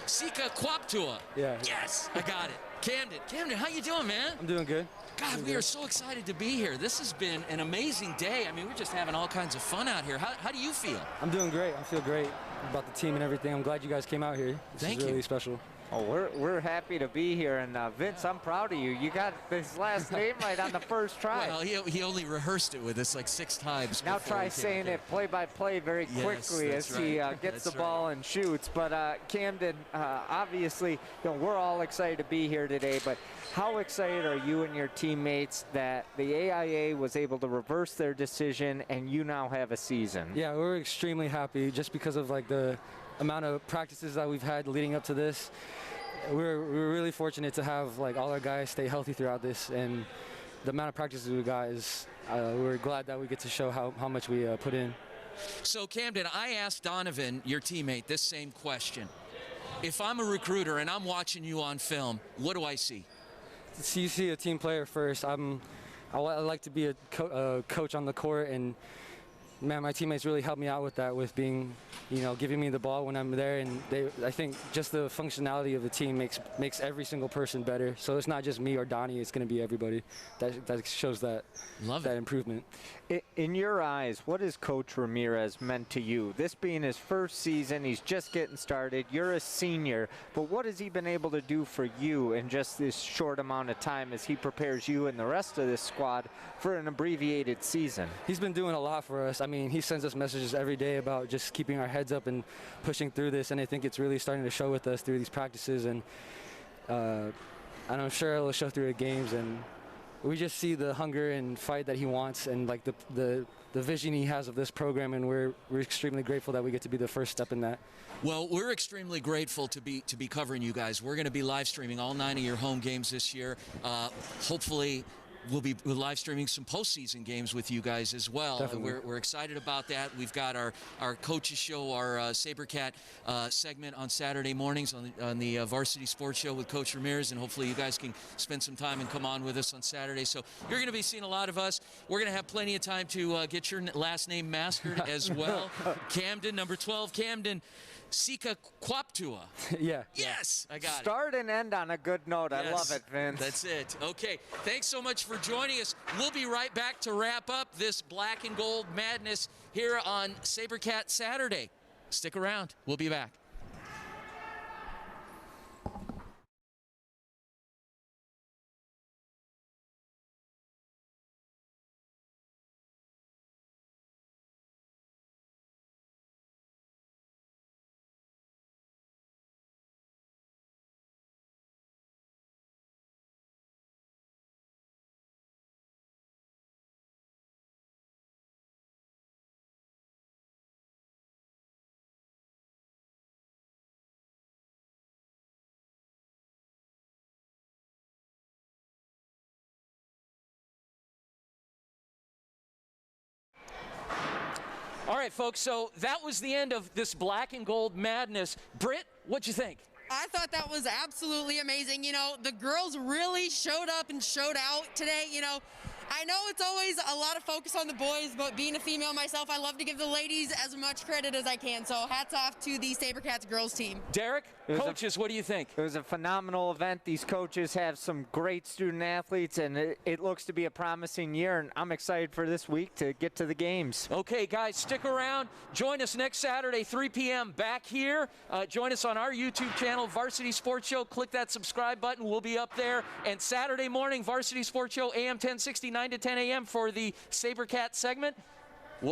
S1: Sika Kwaptua.
S13: Yeah.
S1: Yes, I got it. Camden, how you doing, man?
S13: I'm doing good.
S1: God, we are so excited to be here. This has been an amazing day. I mean, we're just having all kinds of fun out here. How do you feel?
S13: I'm doing great. I feel great about the team and everything. I'm glad you guys came out here. This is really special.
S2: Oh, we're happy to be here, and Vince, I'm proud of you. You got his last name right on the first try.
S1: Well, he only rehearsed it with us like 6 times.
S2: Now try saying it play by play very quickly as he gets the ball and shoots. But Camden, obviously, you know, we're all excited to be here today. But how excited are you and your teammates that the AIA was able to reverse their decision and you now have a season?
S13: Yeah, we're extremely happy just because of like the amount of practices that we've had leading up to this. We're really fortunate to have like all our guys stay healthy throughout this, and the amount of practices we got is we're glad that we get to show how much we put in.
S1: So Camden, I asked Donovan, your teammate, this same question. If I'm a recruiter and I'm watching you on film, what do I see?
S13: So you see a team player first. I like to be a coach on the court, and man, my teammates really helped me out with that, with being, giving me the ball when I'm there, and I think just the functionality of the team makes every single person better. So it's not just me or Donnie; it's going to be everybody. That shows that improvement.
S2: In your eyes, what has Coach Ramirez meant to you? This being his first season, he's just getting started. You're a senior, but what has he been able to do for you in just this short amount of time as he prepares you and the rest of this squad for an abbreviated season?
S13: He's been doing a lot for us. I mean, he sends us messages every day about just keeping our heads up and pushing through this, and I think it's really starting to show with us through these practices, and I'm sure it'll show through the games, and we just see the hunger and fight that he wants, and like the vision he has of this program, and we're extremely grateful that we get to be the first step in that.
S1: Well, we're extremely grateful to be covering you guys. We're going to be live streaming all 9 of your home games this year. Hopefully, we'll be live streaming some postseason games with you guys as well. We're excited about that. We've got our coaches show, our SaberCat segment on Saturday mornings on the Varsity Sports Show with Coach Ramirez, and hopefully you guys can spend some time and come on with us on Saturday. So you're going to be seeing a lot of us. We're going to have plenty of time to get your last name mastered as well. Camden, number 12, Camden. Sika Kwaptua.
S13: Yeah.
S1: Yes, I got it.
S2: Start and end on a good note.
S1: Yes,
S2: I love it, Vince.
S1: That's it. Okay, thanks so much for joining us. We'll be right back to wrap up this Black and Gold Madness here on SaberCat Saturday. Stick around. We'll be back. All right, folks, so that was the end of this Black and Gold Madness. Britt, what'd you think?
S3: I thought that was absolutely amazing. The girls really showed up and showed out today. I know it's always a lot of focus on the boys, but being a female myself, I love to give the ladies as much credit as I can. So hats off to the SaberCats girls team.
S1: Derek, coaches, what do you think?
S2: It was a phenomenal event. These coaches have some great student athletes, and it looks to be a promising year, and I'm excited for this week to get to the games.
S1: Okay, guys, stick around. Join us next Saturday, 3 p.m. back here. Join us on our YouTube channel, Varsity Sports Show. Click that subscribe button. We'll be up there. And Saturday morning, Varsity Sports Show, AM 1060, 9 to 10 a.m. for the SaberCat segment.